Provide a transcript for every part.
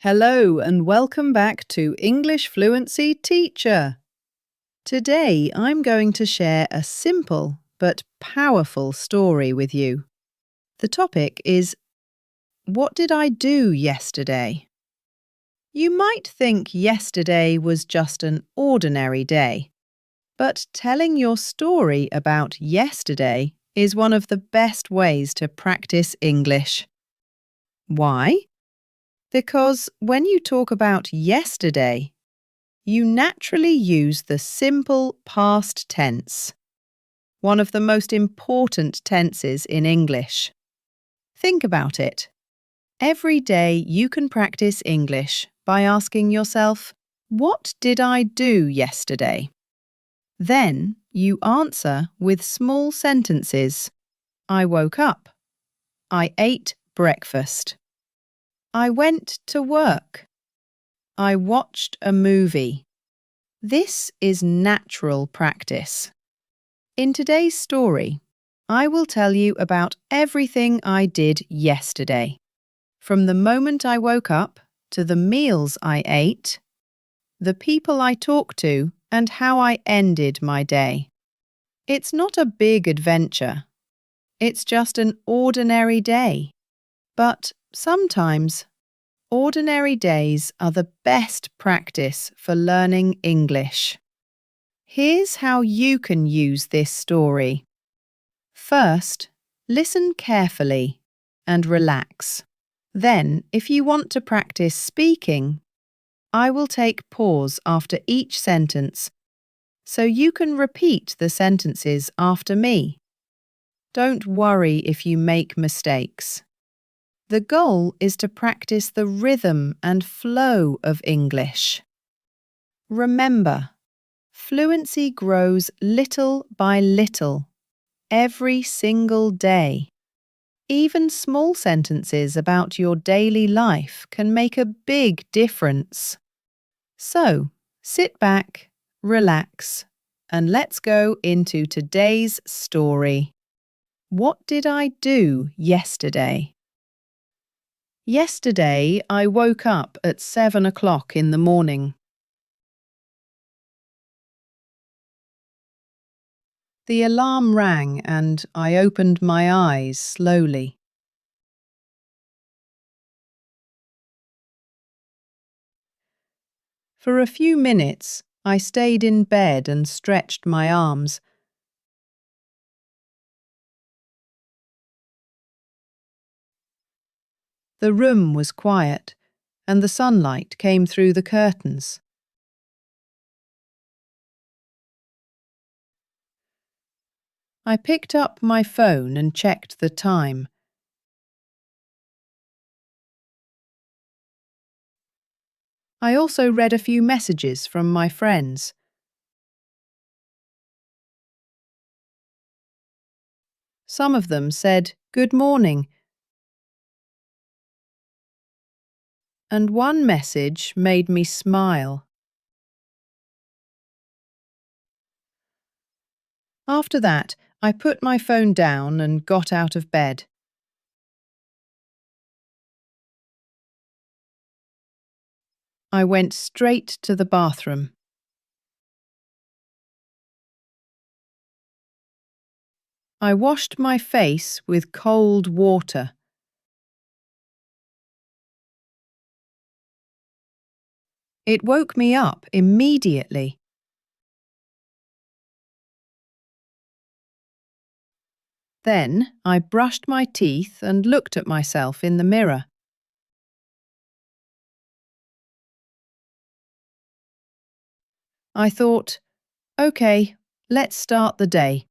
Hello and welcome back to English Fluency Teacher. Today I'm going to share a simple but powerful story with you. The topic is, what did I do yesterday? You might think yesterday was just an ordinary day, but telling your story about yesterday is one of the best ways to practice English. Why? Because when you talk about yesterday, you naturally use the simple past tense, one of the most important tenses in English. Think about it. Every day you can practice English by asking yourself, what did I do yesterday? Then you answer with small sentences. I woke up. I ate breakfast. I went to work. I watched a movie. This is natural practice. In today's story, I will tell you about everything I did yesterday, from the moment I woke up to the meals I ate, the people I talked to, and how I ended my day. It's not a big adventure. It's just an ordinary day. But sometimes, ordinary days are the best practice for learning English. Here's how you can use this story. First, listen carefully and relax. Then, if you want to practice speaking, I will take pause after each sentence so you can repeat the sentences after me. Don't worry if you make mistakes. The goal is to practice the rhythm and flow of English. Remember, fluency grows little by little, every single day. Even small sentences about your daily life can make a big difference. So, sit back, relax, and let's go into today's story. What did I do yesterday? Yesterday, I woke up at 7 o'clock in the morning. The alarm rang and I opened my eyes slowly. For a few minutes, I stayed in bed and stretched my arms. The room was quiet, and the sunlight came through the curtains. I picked up my phone and checked the time. I also read a few messages from my friends. Some of them said, "Good morning," and one message made me smile. After that, I put my phone down and got out of bed. I went straight to the bathroom. I washed my face with cold water. It woke me up immediately. Then I brushed my teeth and looked at myself in the mirror. I thought, OK, let's start the day.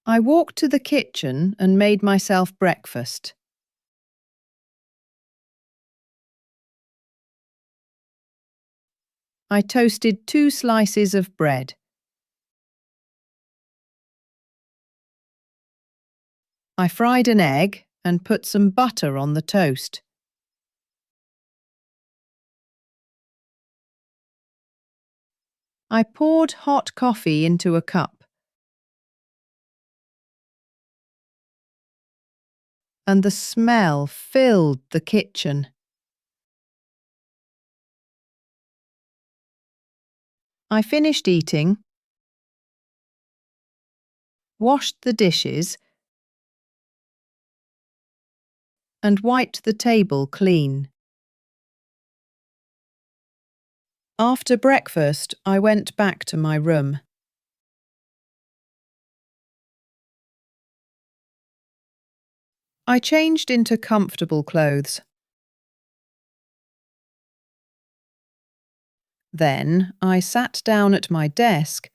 I walked to the kitchen and made myself breakfast. I toasted 2 slices of bread. I fried an egg and put some butter on the toast. I poured hot coffee into a cup. and the smell filled the kitchen. I finished eating, washed the dishes, and wiped the table clean. After breakfast, I went back to my room. I changed into comfortable clothes. Then I sat down at my desk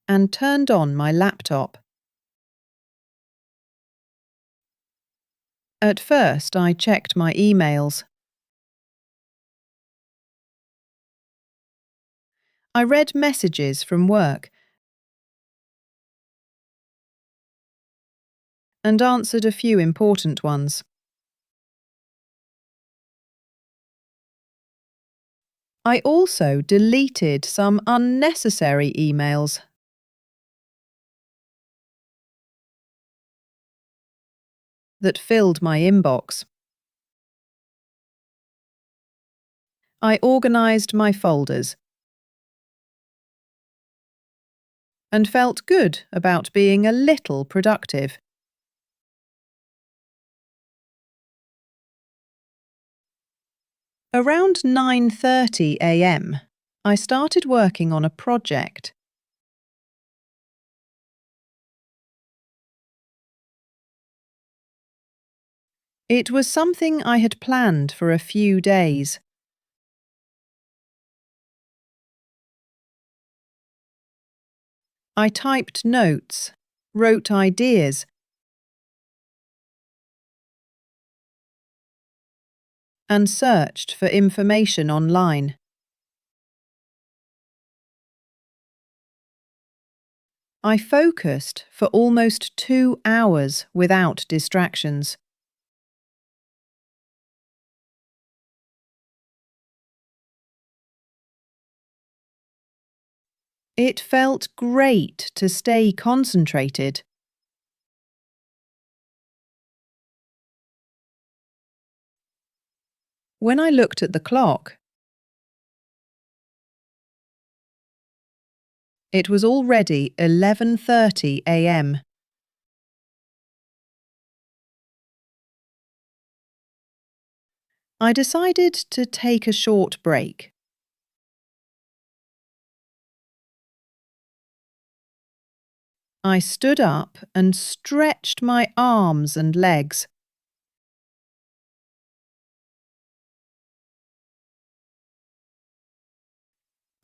and turned on my laptop. At first, I checked my emails. I read messages from work and answered a few important ones. I also deleted some unnecessary emails. That filled my inbox. I organised my folders and felt good about being a little productive. Around 9:30 a.m., I started working on a project. It was something I had planned for a few days. I typed notes, wrote ideas, and searched for information online. I focused for almost 2 hours without distractions. It felt great to stay concentrated. When I looked at the clock, it was already 11:30 a.m. I decided to take a short break. I stood up and stretched my arms and legs.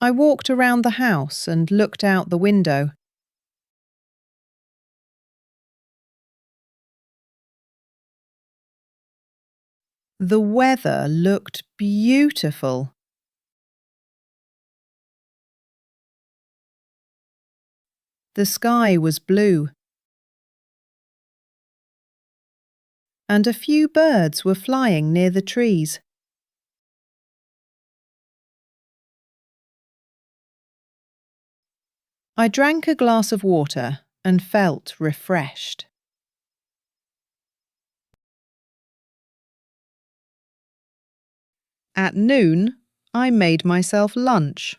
I walked around the house and looked out the window. The weather looked beautiful. The sky was blue, and a few birds were flying near the trees. I drank a glass of water and felt refreshed. At noon, I made myself lunch.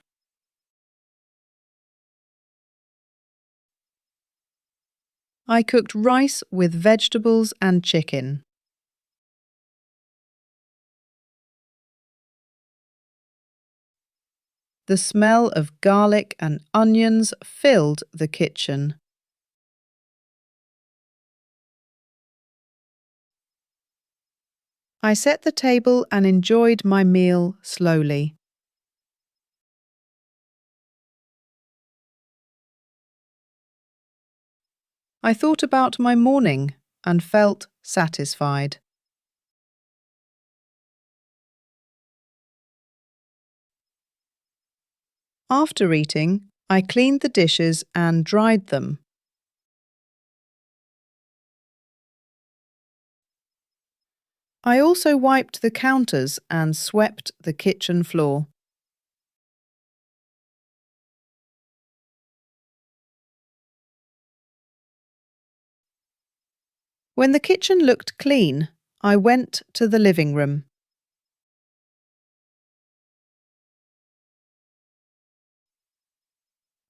I cooked rice with vegetables and chicken. The smell of garlic and onions filled the kitchen. I set the table and enjoyed my meal slowly. I thought about my morning and felt satisfied. After eating, I cleaned the dishes and dried them. I also wiped the counters and swept the kitchen floor. When the kitchen looked clean, I went to the living room.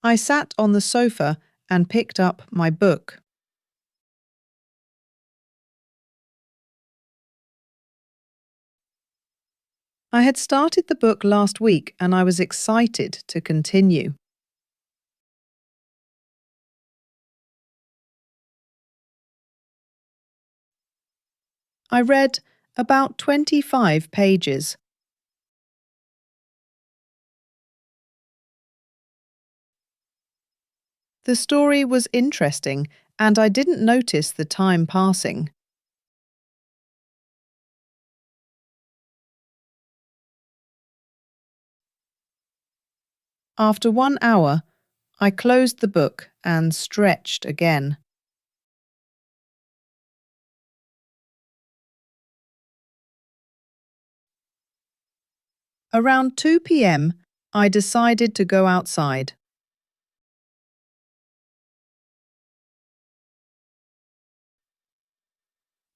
I sat on the sofa and picked up my book. I had started the book last week and I was excited to continue. I read about 25 pages. The story was interesting and I didn't notice the time passing. After 1 hour, I closed the book and stretched again. Around 2 p.m., I decided to go outside.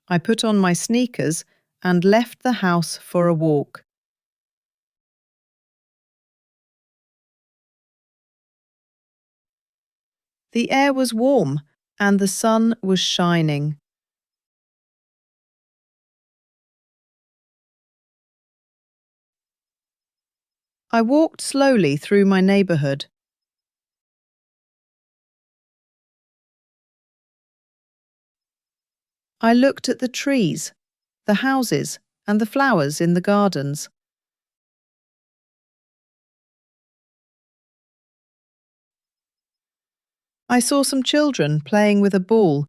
I put on my sneakers and left the house for a walk. The air was warm and the sun was shining. I walked slowly through my neighbourhood. I looked at the trees, the houses, and the flowers in the gardens. I saw some children playing with a ball,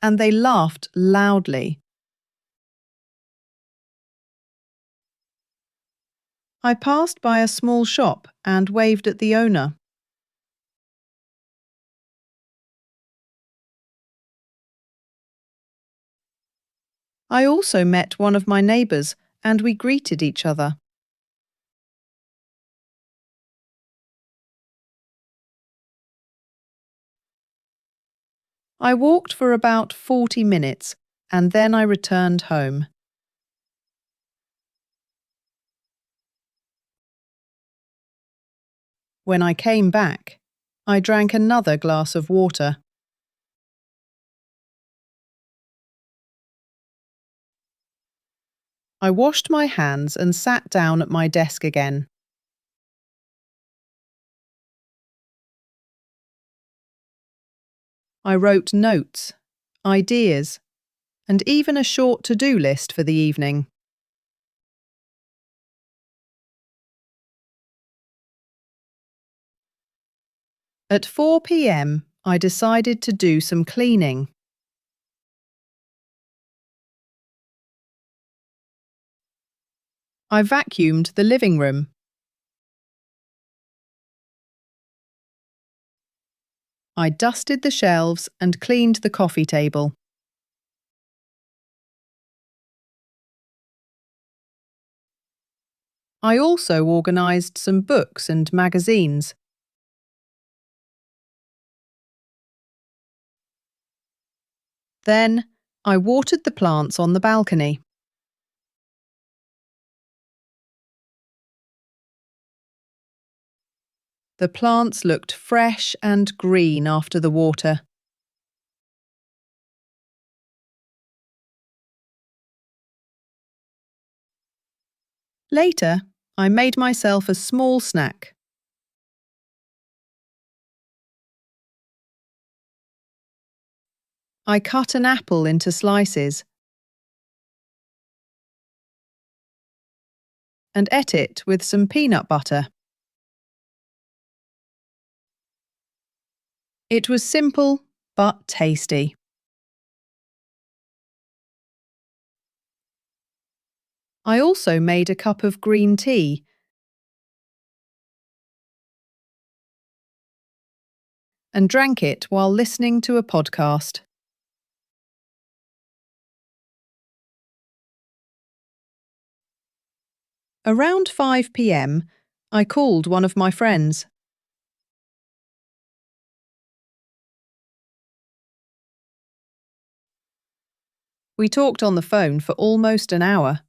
and they laughed loudly. I passed by a small shop and waved at the owner. I also met one of my neighbours and we greeted each other. I walked for about 40 minutes and then I returned home. When I came back, I drank another glass of water. I washed my hands and sat down at my desk again. I wrote notes, ideas, and even a short to-do list for the evening. At 4 p.m., I decided to do some cleaning. I vacuumed the living room. I dusted the shelves and cleaned the coffee table. I also organised some books and magazines. Then, I watered the plants on the balcony. The plants looked fresh and green after the water. Later, I made myself a small snack. I cut an apple into slices and ate it with some peanut butter. It was simple but tasty. I also made a cup of green tea and drank it while listening to a podcast. Around 5 p.m., I called one of my friends. We talked on the phone for almost an hour.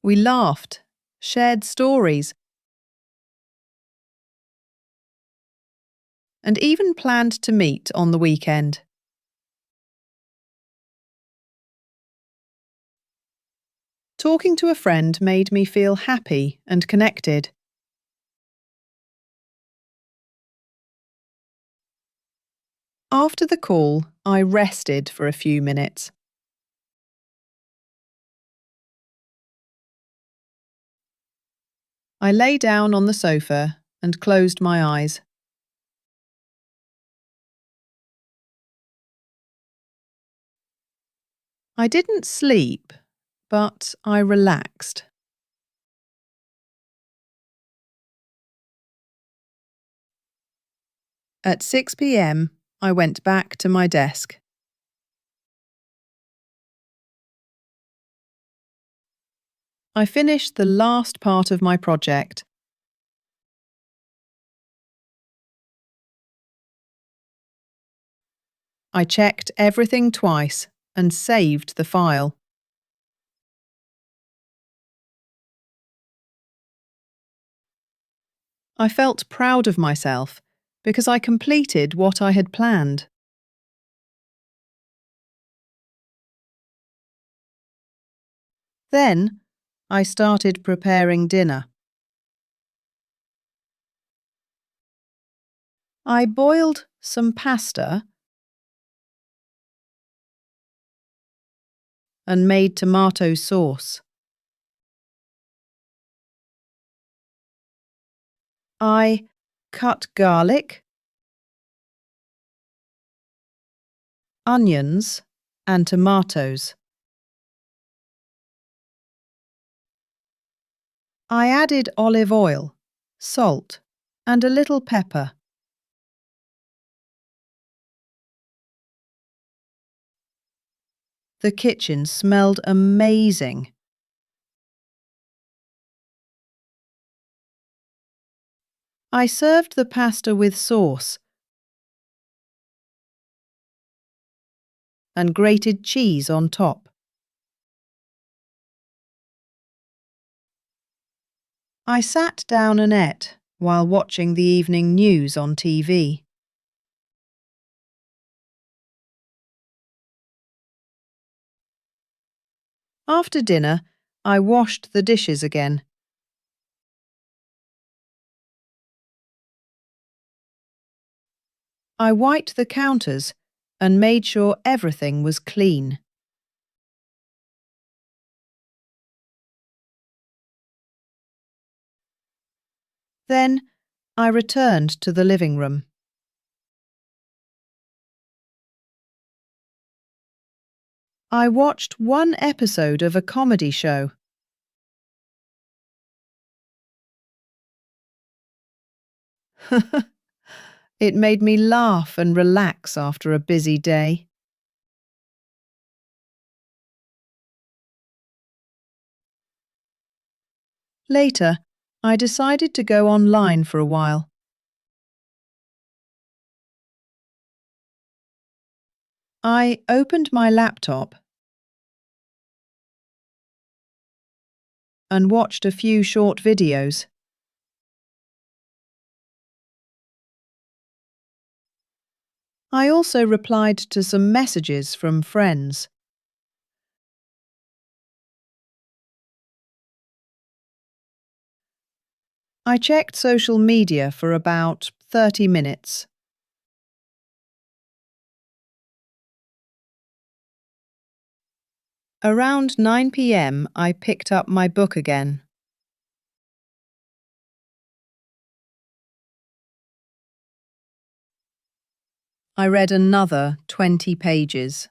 We laughed, shared stories, and even planned to meet on the weekend. Talking to a friend made me feel happy and connected. After the call, I rested for a few minutes. I lay down on the sofa and closed my eyes. I didn't sleep, but I relaxed. At 6 p.m., I went back to my desk. I finished the last part of my project. I checked everything twice and saved the file. I felt proud of myself because I completed what I had planned. Then, I started preparing dinner. I boiled some pasta and made tomato sauce. I cut garlic, onions, and tomatoes. I added olive oil, salt, and a little pepper. The kitchen smelled amazing. I served the pasta with sauce and grated cheese on top. I sat down and ate while watching the evening news on TV. After dinner, I washed the dishes again. I wiped the counters and made sure everything was clean. Then I returned to the living room. I watched one episode of a comedy show. It made me laugh and relax after a busy day. Later, I decided to go online for a while. I opened my laptop and watched a few short videos. I also replied to some messages from friends. I checked social media for about 30 minutes. Around 9 p.m., I picked up my book again. I read another 20 pages.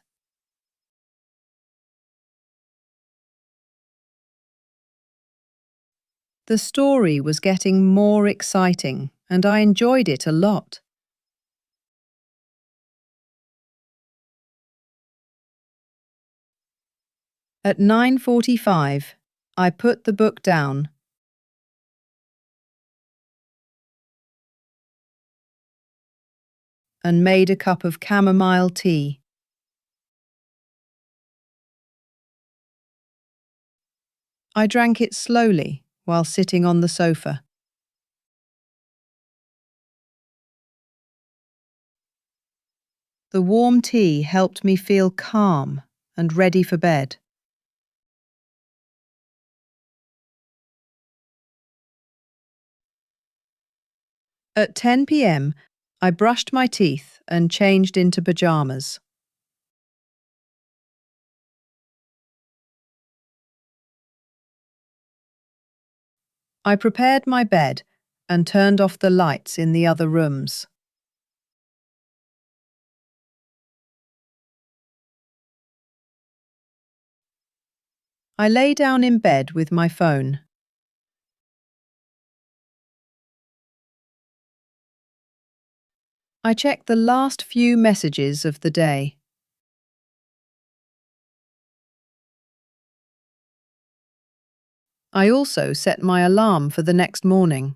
The story was getting more exciting, and I enjoyed it a lot. At 9:45, I put the book down. and made a cup of chamomile tea. I drank it slowly while sitting on the sofa. The warm tea helped me feel calm and ready for bed. At 10 p.m., I brushed my teeth and changed into pyjamas. I prepared my bed and turned off the lights in the other rooms. I lay down in bed with my phone. I checked the last few messages of the day. I also set my alarm for the next morning.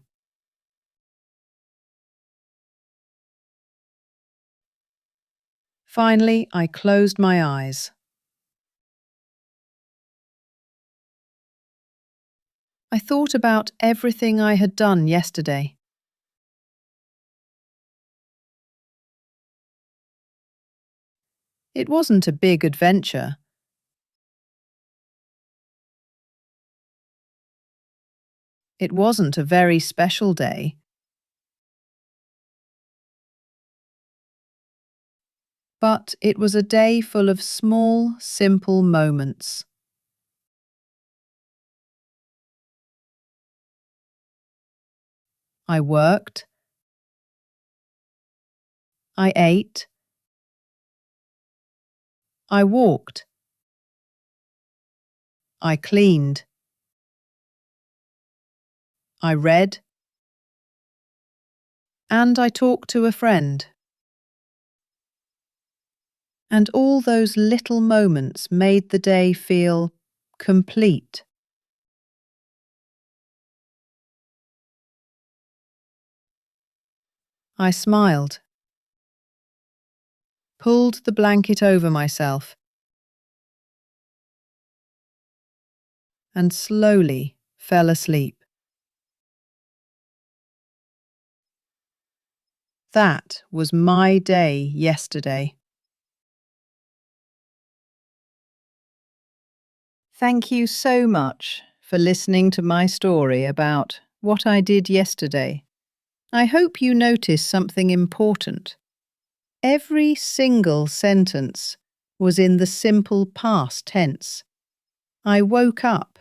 Finally, I closed my eyes. I thought about everything I had done yesterday. It wasn't a big adventure. It wasn't a very special day. But it was a day full of small, simple moments. I worked. I ate. I walked. I cleaned. I read. And I talked to a friend. And all those little moments made the day feel complete. I smiled, pulled the blanket over myself, and slowly fell asleep. That was my day yesterday. Thank you so much for listening to my story about what I did yesterday. I hope you noticed something important. Every single sentence was in the simple past tense. I woke up.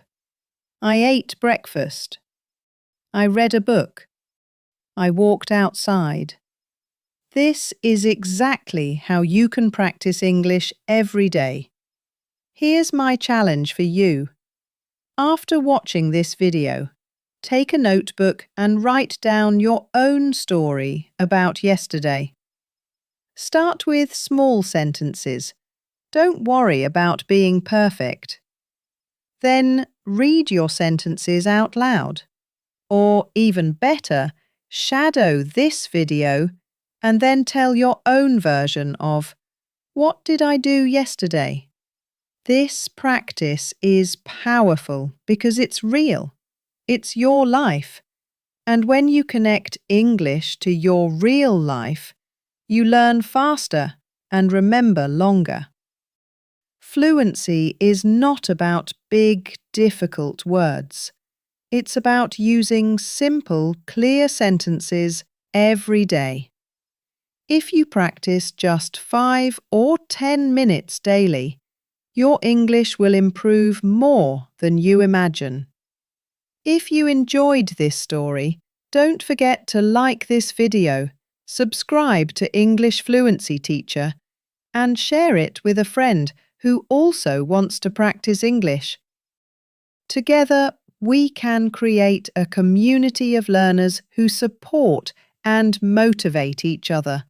I ate breakfast. I read a book. I walked outside. This is exactly how you can practice English every day. Here's my challenge for you. After watching this video, take a notebook and write down your own story about yesterday. Start with small sentences. Don't worry about being perfect. Then read your sentences out loud. Or even better, shadow this video and then tell your own version of, "What did I do yesterday?" This practice is powerful because it's real. It's your life. And when you connect English to your real life, you learn faster and remember longer. Fluency is not about big, difficult words. It's about using simple, clear sentences every day. If you practice just 5 or 10 minutes daily, your English will improve more than you imagine. If you enjoyed this story, don't forget to like this video, subscribe to English Fluency Teacher, and share it with a friend who also wants to practice English. Together, we can create a community of learners who support and motivate each other.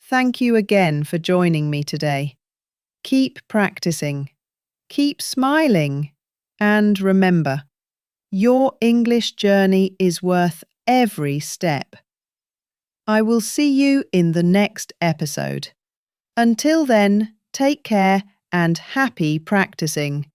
Thank you again for joining me today. Keep practicing, keep smiling, and remember, your English journey is worth every step. I will see you in the next episode. Until then, take care and happy practicing.